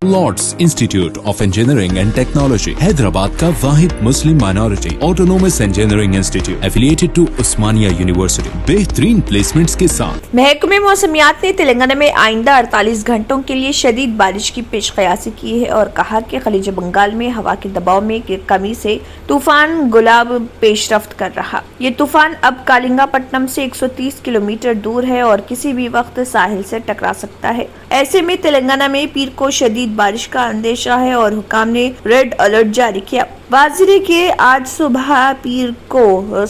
Lord's Institute of Engineering and Technology Hyderabad का वाहिद मुस्लिम minority autonomous engineering institute affiliated to Osmania University बेहतरीन placements के साथ। महकमे मौसमियात ने तेलंगाना में आइंदा 48 घंटों के लिए शदीद बारिश की पेशकयासी की है और कहा कि खलीज बंगाल में हवा के दबाव में कमी से तूफान गुलाब पेशरफ्त कर रहा। ये तूफान अब कालिंगापट्टनम से 130 किलोमीटर दूर है और किसी भी वक्त साहिल से टकरा सकता है। ऐसे में तेलंगाना में पीर को शदीद बारिश का अंदेशा है और हुकाम ने रेड अलर्ट जारी किया। वाजिरे के आज सुबह पीर को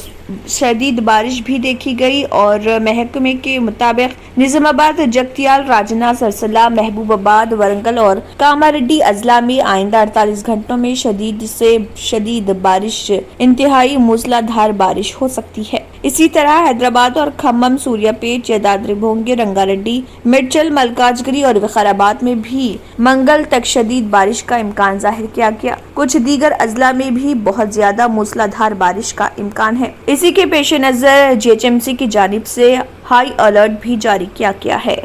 शदीद बारिश भी देखी गई और महकमे के मुताबिक निजामाबाद, जगतियाल, राजना, सरसला, महबूबाबाद, वरंगल और कामारेड्डी अजला में आइंदा 48 घंटों में शदीद से शदीद बारिश, इंतहाई मूसलाधार बारिश हो सकती है। इसी तरह हैदराबाद और खम्मम, सूर्यापेट, यदाद्री भोंगे, रंगारेड्डी, मिर्चल, मलकाजगिरी और विकाराबाद में भी मंगल तक शदीद बारिश का इम्कान जाहिर किया गया। कुछ दीगर अजला में भी बहुत ज्यादा मूसलाधार बारिश का इम्कान है। इसी के पेश नजर GHMC की जानिब से हाई अलर्ट भी जारी किया गया है।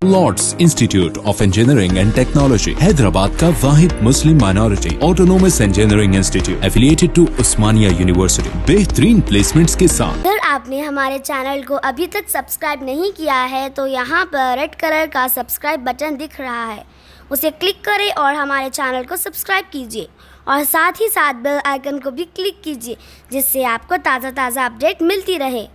Lords Institute of Engineering and Technology Hyderabad का वाहिद मुस्लिम minority autonomous engineering institute affiliated to Osmania University बेहतरीन प्लेसमेंट्स के साथ। अगर आपने हमारे चैनल को अभी तक सब्सक्राइब नहीं किया है तो यहाँ पर रेड कलर का सब्सक्राइब बटन दिख रहा है, उसे क्लिक करें और हमारे चैनल को सब्सक्राइब कीजिए और साथ ही साथ बेल आइकन को भी क्लिक कीजिए जिससे आपको ताज़ा अपडेट मिलती रहे।